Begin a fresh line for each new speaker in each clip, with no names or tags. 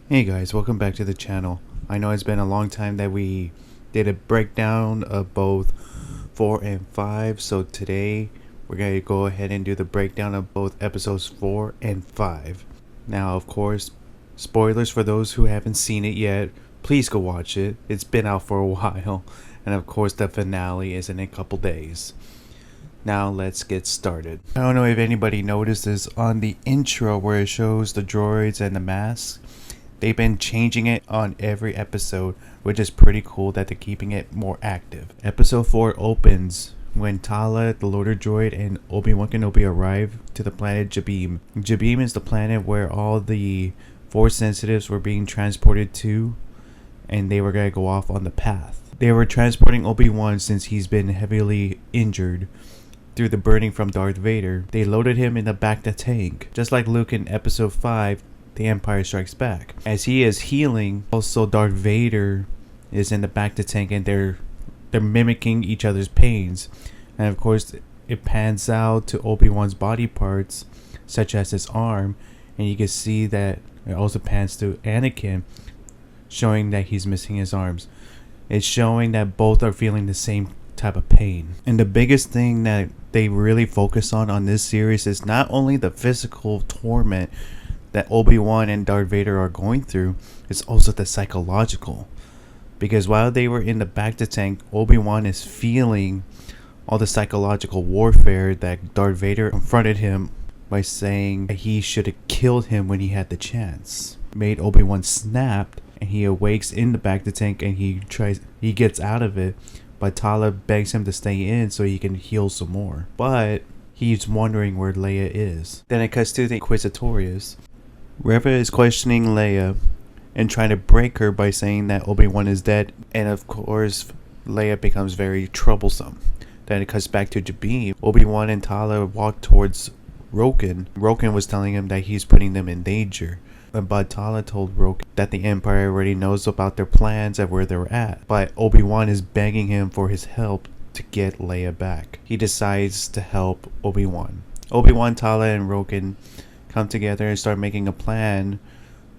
Hey guys, welcome back to the channel. I know it's been a long time that we did a breakdown of both 4 and 5, so today we're going to go ahead and do the breakdown of both episodes 4 and 5. Now, of course, spoilers for those who haven't seen it yet, please go watch it. It's been out for a while, and of course the finale is in a couple days. Now let's get started. I don't know if anybody noticed this on the intro where it shows the droids and the masks. They've been changing it on every episode, which is pretty cool that they're keeping it more active. Episode 4 opens when Tala, the Loader Droid, and Obi-Wan Kenobi arrive to the planet Jabiim. Jabiim is the planet where all the Force sensitives were being transported to, and they were going to go off on the path. They were transporting Obi-Wan since he's been heavily injured through the burning from Darth Vader. They loaded him in the bacta tank, just like Luke in episode 5, The Empire Strikes Back. As he is healing, also Darth Vader is in the bacta tank, and they're mimicking each other's pains. And of course, it pans out to Obi-Wan's body parts, such as his arm, and you can see that it also pans to Anakin, showing that he's missing his arms. It's showing that both are feeling the same type of pain. And the biggest thing that they really focus on this series is not only the physical torment that Obi-Wan and Darth Vader are going through, it's also the psychological. Because while they were in the bacta tank, Obi-Wan is feeling all the psychological warfare that Darth Vader confronted him by saying that he should have killed him when he had the chance. Made Obi-Wan snap, and he awakes in the bacta tank, and he gets out of it, but Tala begs him to stay in so he can heal some more. But he's wondering where Leia is. Then it cuts to the Inquisitorius. Reva is questioning Leia and trying to break her by saying that Obi-Wan is dead, and of course Leia becomes very troublesome. Then it cuts back to Jabiim. Obi-Wan and Tala walk towards Roken. Roken was telling him that he's putting them in danger, but Tala told Roken that the Empire already knows about their plans and where they're at, but Obi-Wan is begging him for his help to get Leia back. He decides to help Obi-Wan. Obi-Wan, Tala, and Roken come together and start making a plan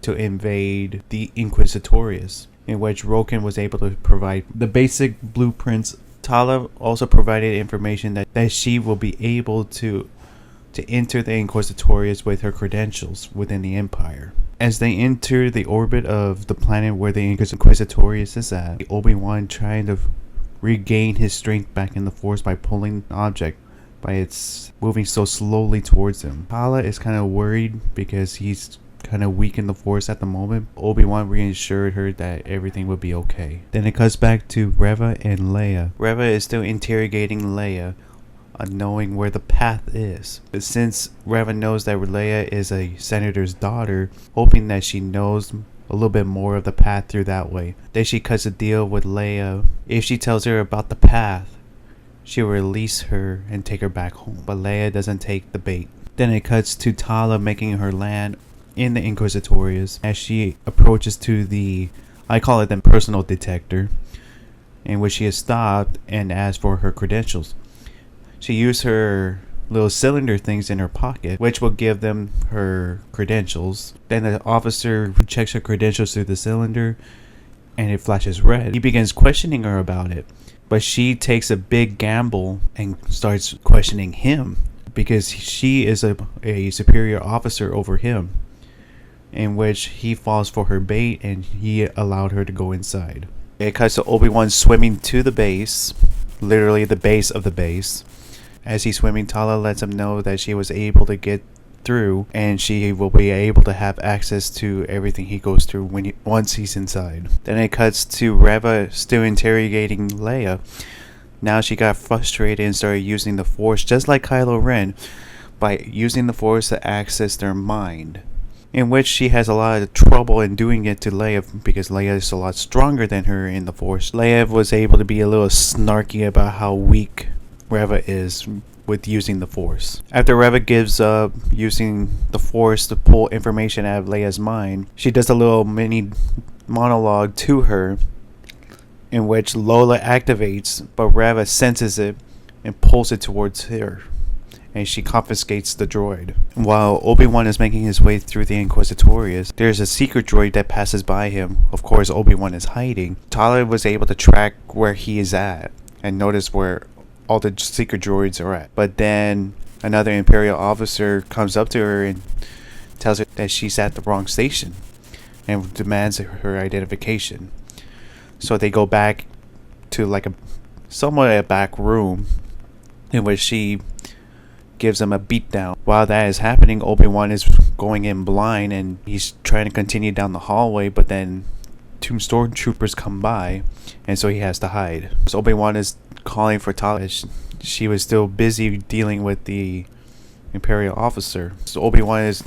to invade the Inquisitorius, in which Roken was able to provide the basic blueprints. Tala also provided information that she will be able to enter the Inquisitorius with her credentials within the Empire. As they enter the orbit of the planet where the Inquisitorius is at, Obi-Wan trying to regain his strength back in the Force by pulling an object, but it's moving so slowly towards him. Tala is kind of worried because he's kind of weak in the Force at the moment. Obi-Wan reassured her that everything would be okay. Then it cuts back to Reva and Leia. Reva is still interrogating Leia on knowing where the path is. But since Reva knows that Leia is a senator's daughter, hoping that she knows a little bit more of the path through that way. Then she cuts a deal with Leia. If she tells her about the path, she will release her and take her back home. But Leia doesn't take the bait. Then it cuts to Tala making her land in the Inquisitorius as she approaches to the, I call it the personal detector, in which she is stopped and asks for her credentials. She used her little cylinder things in her pocket, which will give them her credentials. Then the officer checks her credentials through the cylinder, and it flashes red. He begins questioning her about it, but she takes a big gamble and starts questioning him because she is a superior officer over him, in which he falls for her bait and he allowed her to go inside. It cuts to Obi-Wan swimming to the base, literally the base of the base. As he's swimming, Tala lets him know that she was able to get through and she will be able to have access to everything he goes through once he's inside. Then it cuts to Reva still interrogating Leia. Now she got frustrated and started using the Force just like Kylo Ren, by using the Force to access their mind, in which she has a lot of trouble in doing it to Leia because Leia is a lot stronger than her in the Force. Leia was able to be a little snarky about how weak Reva is with using the Force. After Reva gives up using the Force to pull information out of Leia's mind, she does a little mini monologue to her in which Lola activates, but Reva senses it and pulls it towards her. and she confiscates the droid. While Obi-Wan is making his way through the Inquisitorius, there's a secret droid that passes by him. Of course, Obi-Wan is hiding. Tala was able to track where he is at and notice where all the secret droids are at. But then another Imperial officer comes up to her and tells her that she's at the wrong station and demands her identification. So they go back to like somewhat a back room in which she gives him a beatdown. While that is happening, Obi-Wan is going in blind and he's trying to continue down the hallway, but then two stormtroopers come by and so he has to hide. So Obi-Wan is calling for Tala. She was still busy dealing with the Imperial officer. So Obi-Wan is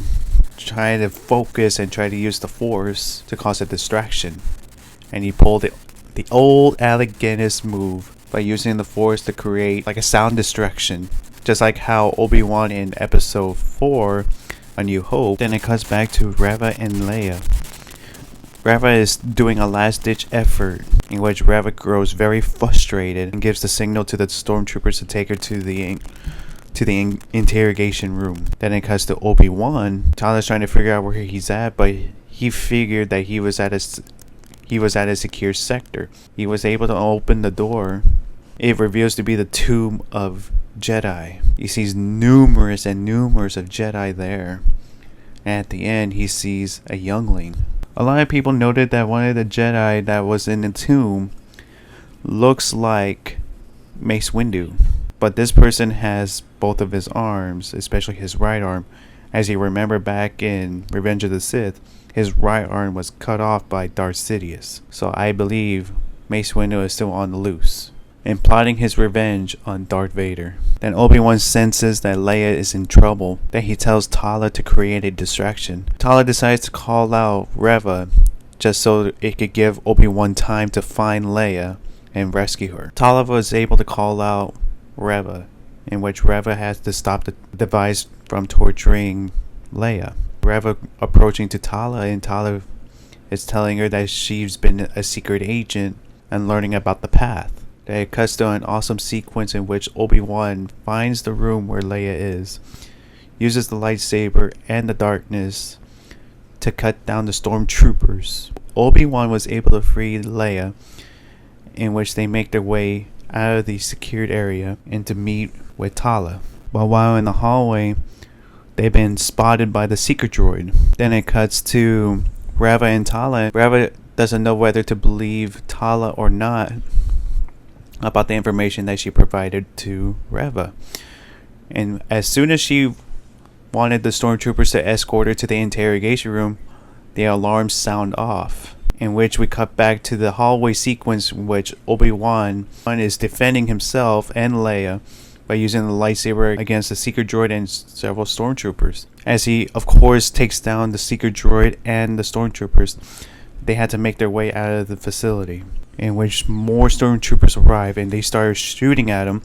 trying to focus and try to use the Force to cause a distraction. And he pulled the old Alec Guinness move by using the Force to create like a sound distraction. Just like how Obi-Wan in episode 4, A New Hope. Then it cuts back to Reva and Leia. Reva is doing a last-ditch effort in which Reva grows very frustrated and gives the signal to the stormtroopers to take her to the interrogation room. Then it cuts to Obi-Wan. Tyler's trying to figure out where he's at, but he figured that he was at a secure sector. He was able to open the door. It reveals to be the tomb of Jedi. He sees numerous of Jedi there. And at the end, he sees a youngling. A lot of people noted that one of the Jedi that was in the tomb looks like Mace Windu. But this person has both of his arms, especially his right arm. As you remember back in Revenge of the Sith, his right arm was cut off by Darth Sidious. So I believe Mace Windu is still on the loose and plotting his revenge on Darth Vader. Then Obi-Wan senses that Leia is in trouble. Then he tells Tala to create a distraction. Tala decides to call out Reva just so it could give Obi-Wan time to find Leia and rescue her. Tala was able to call out Reva, in which Reva has to stop the device from torturing Leia. Reva approaching to Tala, and Tala is telling her that she's been a secret agent and learning about the path. It cuts to an awesome sequence in which Obi-Wan finds the room where Leia is, uses the lightsaber and the darkness to cut down the stormtroopers. Obi-Wan was able to free Leia, in which they make their way out of the secured area and to meet with Tala. But while in the hallway, they've been spotted by the secret droid. Then it cuts to Reva and Tala. Reva doesn't know whether to believe Tala or not about the information that she provided to Reva. And as soon as she wanted the stormtroopers to escort her to the interrogation room, the alarms sound off, in which we cut back to the hallway sequence in which Obi-Wan is defending himself and Leia by using the lightsaber against the secret droid and several stormtroopers. As he of course takes down the secret droid and the stormtroopers, they had to make their way out of the facility, in which more stormtroopers arrive and they start shooting at him,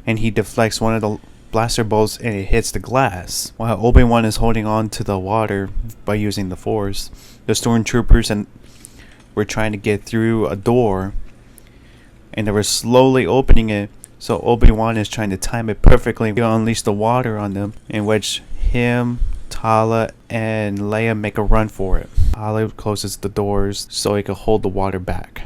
and he deflects one of the blaster bolts and it hits the glass. While Obi-Wan is holding on to the water by using the Force, the stormtroopers were trying to get through a door and they were slowly opening it, so Obi-Wan is trying to time it perfectly to unleash the water on them, in which him, Tala, and Leia make a run for it. Tala closes the doors so he can hold the water back,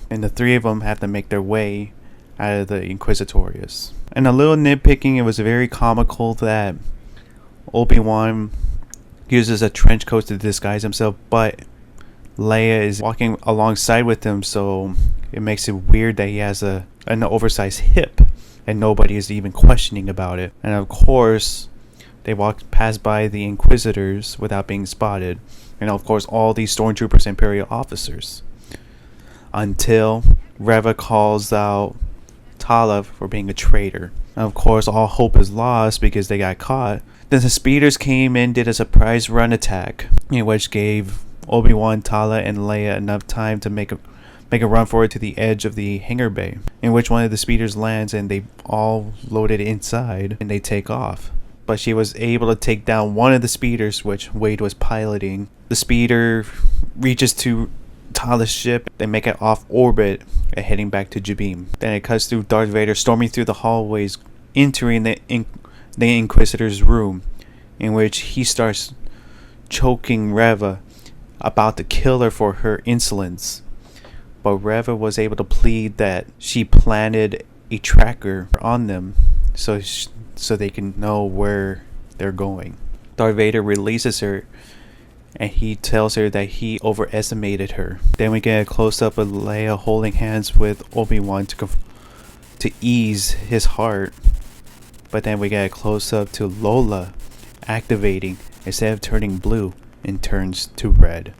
and the three of them have to make their way out of the Inquisitorius. And a little nitpicking, it was very comical that Obi-Wan uses a trench coat to disguise himself, but Leia is walking alongside with him, so it makes it weird that he has an oversized hip and nobody is even questioning about it. And of course, they walk past by the Inquisitors without being spotted, and of course all these stormtroopers and Imperial officers, until Reva calls out Tala for being a traitor. And of course all hope is lost because they got caught. Then the speeders came in, did a surprise run attack, in which gave Obi-Wan, Tala, and Leia enough time to make a run for it to the edge of the hangar bay, in which one of the speeders lands and they all loaded inside and they take off. But she was able to take down one of the speeders, which Wade was piloting. The speeder reaches to Tala's ship. They make it off orbit and heading back to Jabim. Then it cuts through Darth Vader storming through the hallways, entering the the Inquisitor's room, in which he starts choking Reva, about to kill her for her insolence. But Reva was able to plead that she planted a tracker on them so they can know where they're going. Darth Vader releases her and he tells her that he overestimated her. Then we get a close-up of Leia holding hands with Obi-Wan to ease his heart. But then we get a close-up to Lola activating instead of turning blue and turns to red,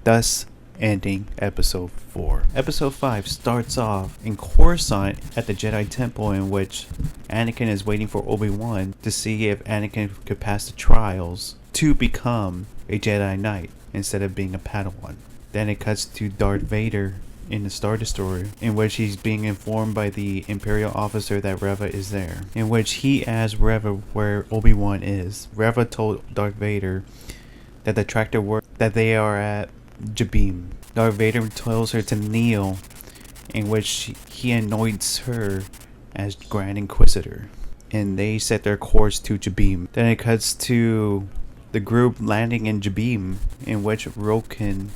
thus ending episode 4. Episode 5 starts off in Coruscant at the Jedi Temple, in which Anakin is waiting for Obi-Wan to see if Anakin could pass the trials to become a Jedi Knight instead of being a Padawan. Then it cuts to Darth Vader in the Star Destroyer, in which he's being informed by the Imperial officer that Reva is there, in which he asks Reva where Obi-Wan is. Reva told Darth Vader that the tractor that they are at Jabim. Darth Vader tells her to kneel, in which he anoints her as Grand Inquisitor, and they set their course to Jabim. Then it cuts to the group landing in Jabim, in which Roken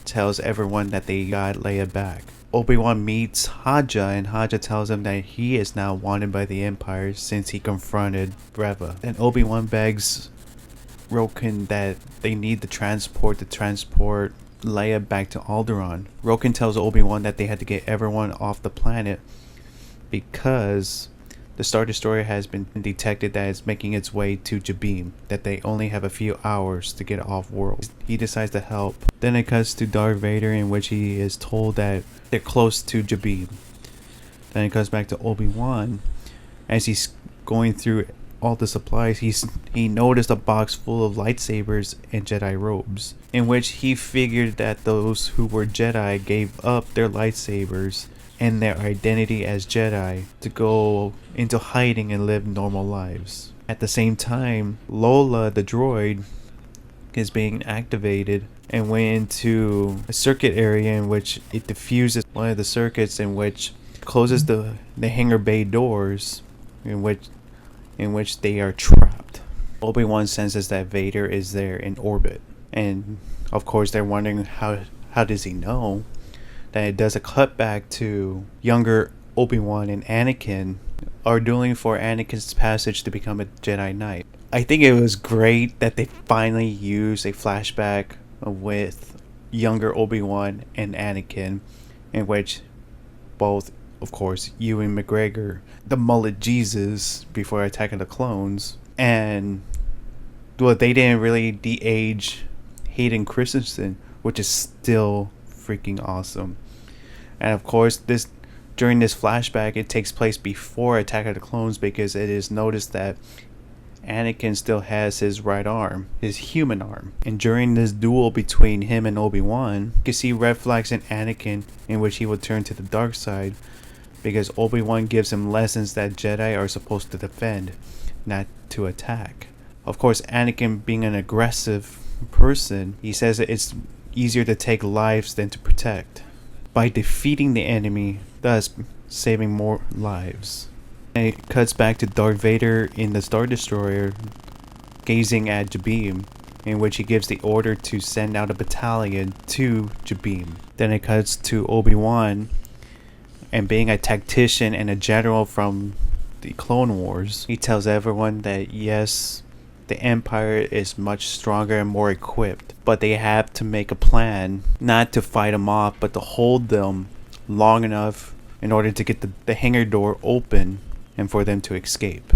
tells everyone that they got Leia back. Obi-Wan meets Haja, and Haja tells him that he is now wanted by the Empire since he confronted Reva. Then Obi-Wan begs Roken that they need to transport Leia back to Alderaan. Roken tells Obi-Wan that they had to get everyone off the planet because the Star Destroyer has been detected that it's making its way to Jabim, that they only have a few hours to get off world. He decides to help. Then it cuts to Darth Vader, in which he is told that they're close to Jabim. Then it cuts back to Obi-Wan. As he's going through all the supplies, he noticed a box full of lightsabers and Jedi robes, in which he figured that those who were Jedi gave up their lightsabers and their identity as Jedi to go into hiding and live normal lives. At the same time, Lola the droid is being activated and went into a circuit area in which it diffuses one of the circuits, in which closes the hangar bay doors in which they are trapped. Obi-Wan senses that Vader is there in orbit, and of course they're wondering how does he know. Then it does a cutback to younger Obi-Wan and Anakin are dueling for Anakin's passage to become a Jedi Knight. I think it was great that they finally used a flashback with younger Obi-Wan and Anakin, in which both, of course, Ewan McGregor, the mullet Jesus before Attack of the Clones, and well, they didn't really de-age Hayden Christensen, which is still freaking awesome. And of course, during this flashback, it takes place before Attack of the Clones, because it is noticed that Anakin still has his right arm, his human arm. And during this duel between him and Obi-Wan, you can see red flags in Anakin, in which he will turn to the dark side, because Obi-Wan gives him lessons that Jedi are supposed to defend, not to attack. Of course, Anakin, being an aggressive person, he says that it's easier to take lives than to protect, by defeating the enemy, thus saving more lives. And it cuts back to Darth Vader in the Star Destroyer gazing at Jabim, in which he gives the order to send out a battalion to Jabim. Then it cuts to Obi-Wan, and being a tactician and a general from the Clone Wars, he tells everyone that yes, the Empire is much stronger and more equipped, but they have to make a plan not to fight them off, but to hold them long enough in order to get the hangar door open and for them to escape.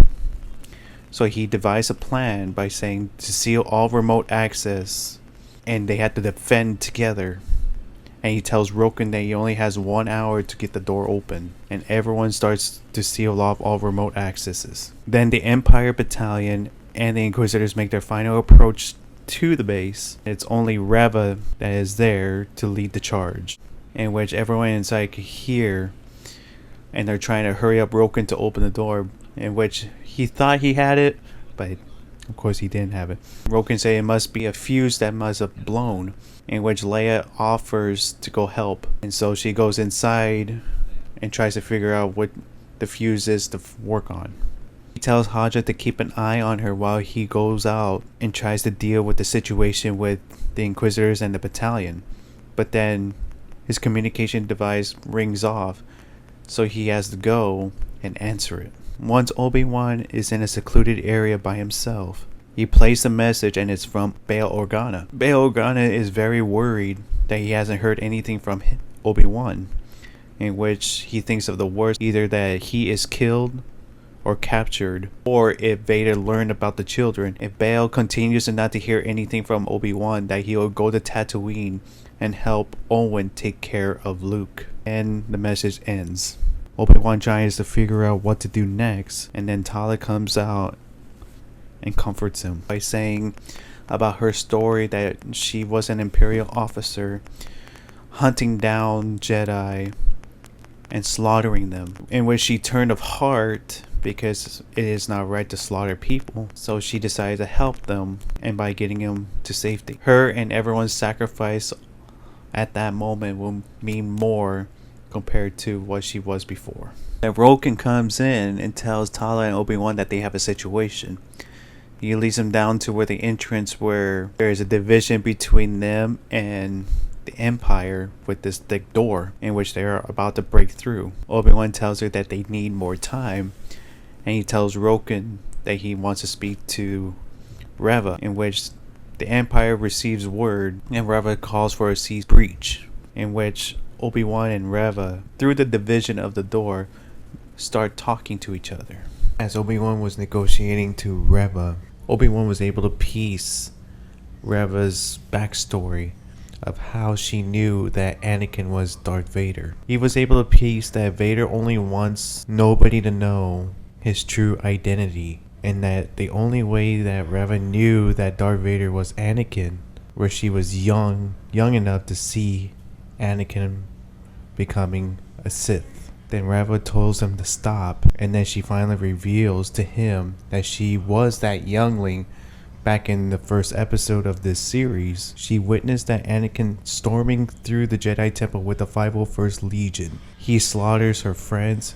So he devised a plan by saying to seal all remote access, and they had to defend together. And he tells Roken that he only has 1 hour to get the door open, and everyone starts to seal off all remote accesses. Then the Empire battalion and the Inquisitors make their final approach to the base. It's only Reva that is there to lead the charge, in which everyone inside can hear, and they're trying to hurry up Roken to open the door, in which he thought he had it, but of course he didn't have it. Roken said it must be a fuse that must have blown, in which Leia offers to go help, and so she goes inside and tries to figure out what the fuse is to work on. He tells Haja to keep an eye on her while he goes out and tries to deal with the situation with the Inquisitors and the battalion. But then his communication device rings off, so he has to go and answer it. Once Obi-Wan is in a secluded area by himself, he plays the message and it's from Bail Organa. Bail Organa is very worried that he hasn't heard anything from Obi-Wan, in which he thinks of the worst, either that he is killed or captured, or if Vader learned about the children. If Bail continues to not to hear anything from Obi-Wan, that he'll go to Tatooine and help Owen take care of Luke. And the message ends. Obi-Wan tries to figure out what to do next, and then Tala comes out and comforts him by saying about her story that she was an Imperial officer hunting down Jedi and slaughtering them, in which she turned of heart because it is not right to slaughter people, so she decided to help them, and by getting them to safety. Her and everyone's sacrifice at that moment will mean more compared to what she was before. Then Roken comes in and tells Tala and Obi-Wan that they have a situation. He leads them down to where the entrance, where there is a division between them and the Empire with this thick door in which they are about to break through. Obi-Wan tells her that they need more time, and he tells Roken that he wants to speak to Reva, in which the Empire receives word and Reva calls for a siege breach, in which Obi-Wan and Reva, through the division of the door, start talking to each other. As Obi-Wan was negotiating to Reva, Obi-Wan was able to piece Reva's backstory of how she knew that Anakin was Darth Vader. He was able to piece that Vader only wants nobody to know his true identity, and that the only way that Reva knew that Darth Vader was Anakin was she was young enough to see Anakin becoming a Sith. Then Reva tells him to stop, and then she finally reveals to him that she was that youngling back in the first episode of this series. She witnessed that Anakin storming through the Jedi Temple with the 501st Legion. He slaughters her friends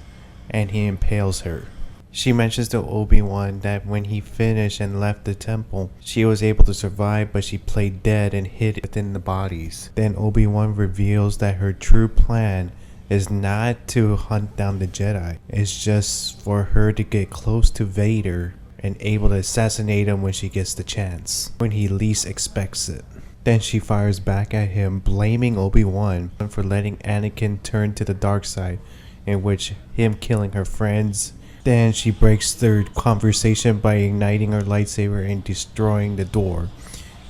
and he impales her. She mentions to Obi-Wan that when he finished and left the temple, she was able to survive, but she played dead and hid within the bodies. Then Obi-Wan reveals that her true plan is not to hunt down the Jedi. It's just for her to get close to Vader and able to assassinate him when she gets the chance, when he least expects it. Then she fires back at him, blaming Obi-Wan for letting Anakin turn to the dark side, in which him killing her friends. Then she breaks their conversation by igniting her lightsaber and destroying the door.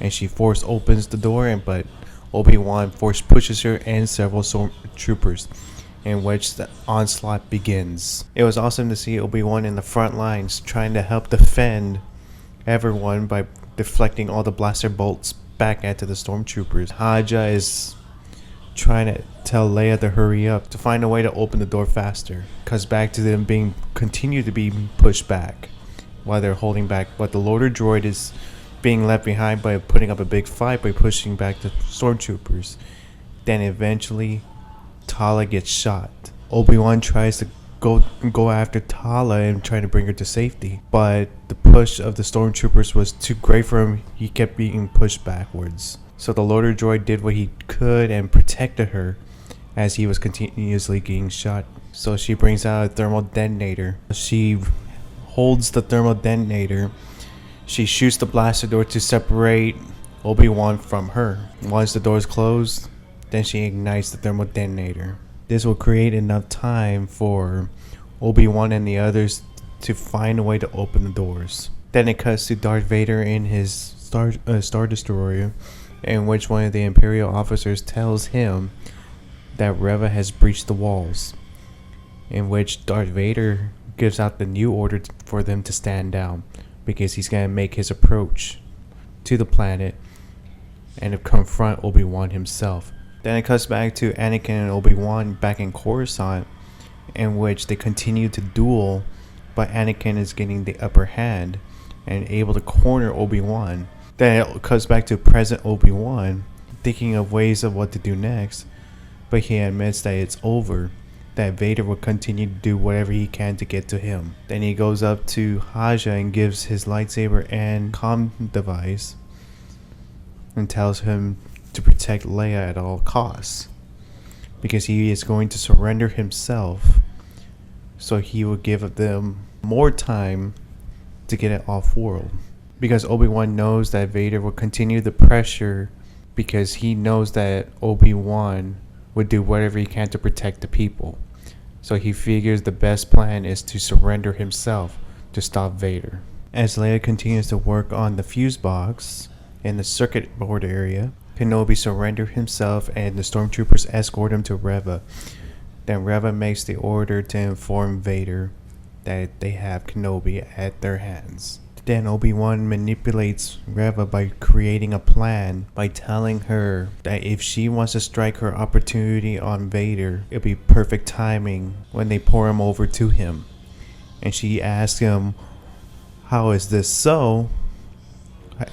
And she force opens the door, but Obi-Wan force pushes her and several stormtroopers, in which the onslaught begins. It was awesome to see Obi-Wan in the front lines trying to help defend everyone by deflecting all the blaster bolts back at the stormtroopers. Haja is trying to tell Leia to hurry up to find a way to open the door faster. Cuts back to them being continue to be pushed back while they're holding back, but the loader droid is being left behind by putting up a big fight by pushing back the stormtroopers. Then eventually Tala gets shot. Obi-Wan tries to go after Tala and try to bring her to safety, but the push of the stormtroopers was too great for him. He kept being pushed backwards. So the loader droid did what he could and protected her as he was continuously getting shot. So she brings out a thermal detonator. She holds the thermal detonator. She shoots the blaster door to separate Obi-Wan from her. Once the door is closed, then she ignites the thermal detonator. This will create enough time for Obi-Wan and the others to find a way to open the doors. Then it cuts to Darth Vader in his Star Destroyer, in which one of the Imperial officers tells him that Reva has breached the walls, in which Darth Vader gives out the new order for them to stand down, because he's going to make his approach to the planet and confront Obi-Wan himself. Then it cuts back to Anakin and Obi-Wan back in Coruscant, in which they continue to duel, but Anakin is getting the upper hand and able to corner Obi-Wan. Then it cuts back to present Obi-Wan, thinking of ways of what to do next, but he admits that it's over, that Vader will continue to do whatever he can to get to him. Then he goes up to Haja and gives his lightsaber and comm device and tells him to protect Leia at all costs, because he is going to surrender himself, so he will give them more time to get it off world. Because Obi-Wan knows that Vader will continue the pressure, because he knows that Obi-Wan would do whatever he can to protect the people. So he figures the best plan is to surrender himself to stop Vader. As Leia continues to work on the fuse box in the circuit board area, Kenobi surrenders himself and the stormtroopers escort him to Reva. Then Reva makes the order to inform Vader that they have Kenobi at their hands. Then Obi-Wan manipulates Reva by creating a plan by telling her that if she wants to strike her opportunity on Vader, it'll be perfect timing when they pour him over to him. And she asks him, how is this so?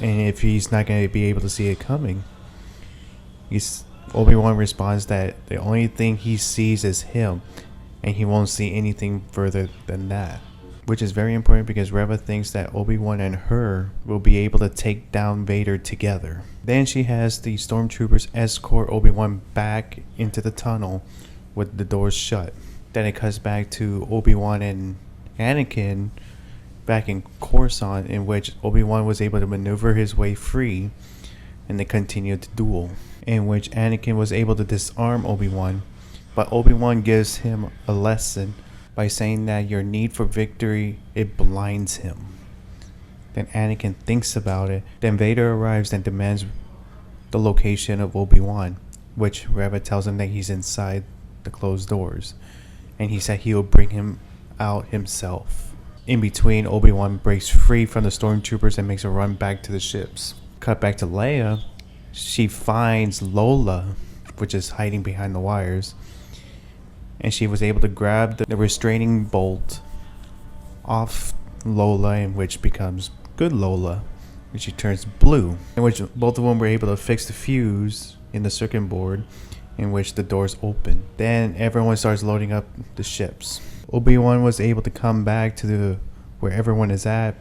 And if he's not going to be able to see it coming. Obi-Wan responds that the only thing he sees is him, and he won't see anything further than that. Which is very important, because Reva thinks that Obi-Wan and her will be able to take down Vader together. Then she has the stormtroopers escort Obi-Wan back into the tunnel with the doors shut. Then it cuts back to Obi-Wan and Anakin back in Coruscant, in which Obi-Wan was able to maneuver his way free, and they continued to duel, in which Anakin was able to disarm Obi-Wan, but Obi-Wan gives him a lesson by saying that your need for victory, it blinds him. Then Anakin thinks about it. Then Vader arrives and demands the location of Obi-Wan, which Reva tells him that he's inside the closed doors, and he said he'll bring him out himself. In between, Obi-Wan breaks free from the stormtroopers and makes a run back to the ships. Cut back to Leia. She finds Lola, which is hiding behind the wires, and she was able to grab the restraining bolt off Lola, in which becomes good Lola, and she turns blue, in which both of them were able to fix the fuse in the circuit board, in which the doors open. Then everyone starts loading up the ships. Obi-Wan was able to come back to where everyone is at,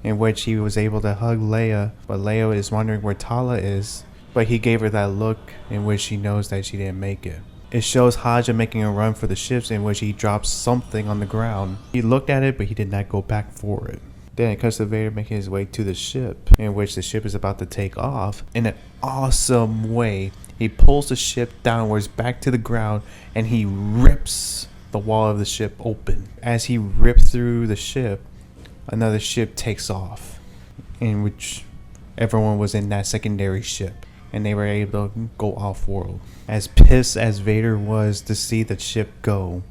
in which he was able to hug Leia, but Leia is wondering where Tala is, but he gave her that look in which she knows that she didn't make it. It shows Haja making a run for the ships, in which he drops something on the ground. He looked at it, but he did not go back for it. Then it cuts to Vader making his way to the ship, in which the ship is about to take off. In an awesome way, he pulls the ship downwards back to the ground, and he rips the wall of the ship open. As he ripped through the ship, another ship takes off, in which everyone was in that secondary ship, and they were able to go off-world. As pissed as Vader was to see the ship go,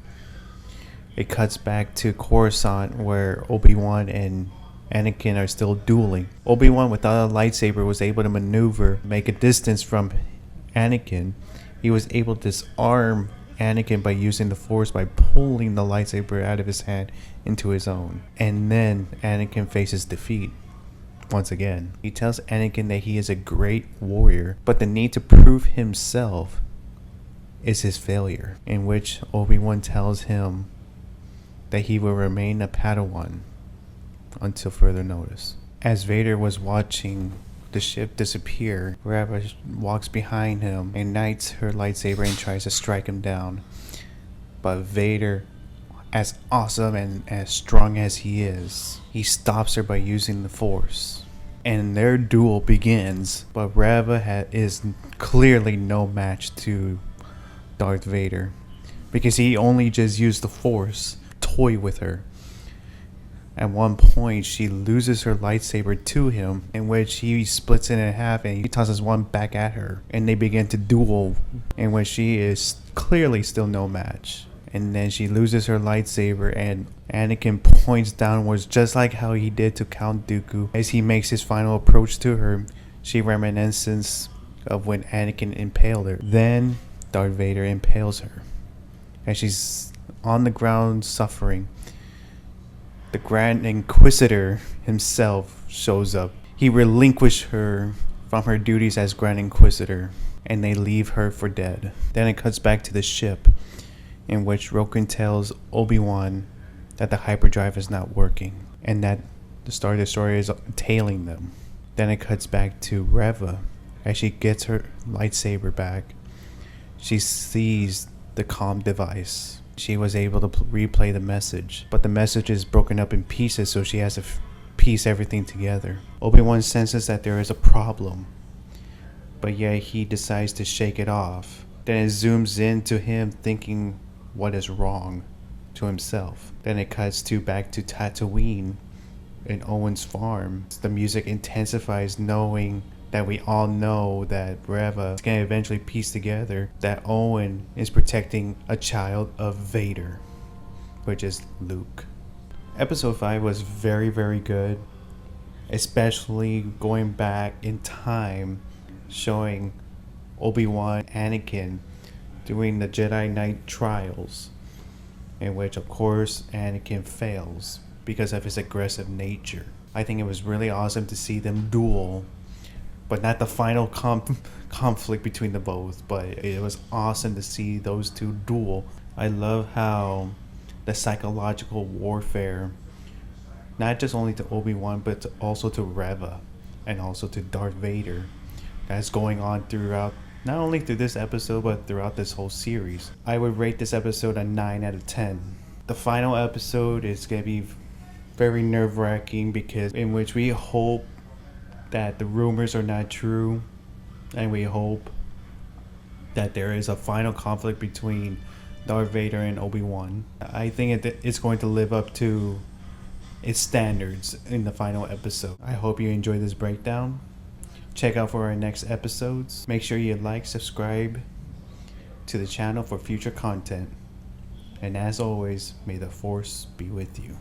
it cuts back to Coruscant, where Obi-Wan and Anakin are still dueling. Obi-Wan, without a lightsaber, was able to maneuver, make a distance from Anakin. He was able to disarm Anakin by using the Force, by pulling the lightsaber out of his hand into his own. And then Anakin faces defeat. Once again, he tells Anakin that he is a great warrior, but the need to prove himself is his failure, in which Obi-Wan tells him that he will remain a Padawan until further notice. As Vader was watching the ship disappear, Reva walks behind him, ignites her lightsaber and tries to strike him down. But Vader, as awesome and as strong as he is, he stops her by using the Force. And their duel begins, but Reva is clearly no match to Darth Vader, because he only just used the Force to toy with her. At one point, she loses her lightsaber to him, in which he splits it in half and he tosses one back at her, and they begin to duel, in which she is clearly still no match. And then she loses her lightsaber, and Anakin points downwards, just like how he did to Count Dooku. As he makes his final approach to her, she reminisces of when Anakin impaled her. Then Darth Vader impales her, and she's on the ground suffering. The Grand Inquisitor himself shows up. He relinquished her from her duties as Grand Inquisitor, and they leave her for dead. Then it cuts back to the ship, in which Roken tells Obi-Wan that the hyperdrive is not working and that the Star Destroyer is tailing them. Then it cuts back to Reva as she gets her lightsaber back. She sees the comm device. She was able to replay the message, but the message is broken up in pieces, so she has to piece everything together. Obi-Wan senses that there is a problem, but yet he decides to shake it off. Then it zooms in to him thinking what is wrong to himself. Then it cuts back to Tatooine in Owen's farm. The music intensifies, knowing that we all know that Reva is going to eventually piece together that Owen is protecting a child of Vader, which is Luke. Episode 5 was very, very good, especially going back in time, showing Obi-Wan, Anakin doing the Jedi Knight trials, in which of course Anakin fails because of his aggressive nature. I think it was really awesome to see them duel, but not the final conflict between the both, but it was awesome to see those two duel. I love how the psychological warfare, not just only to Obi-Wan, but also to Reva and also to Darth Vader, that's going on throughout, not only through this episode, but throughout this whole series. I would rate this episode a 9 out of 10. The final episode is going to be very nerve-wracking, because in which we hope that the rumors are not true, and we hope that there is a final conflict between Darth Vader and Obi-Wan. I think it's going to live up to its standards in the final episode. I hope you enjoyed this breakdown. Check out for our next episodes. Make sure you like, subscribe to the channel for future content. And as always, may the Force be with you.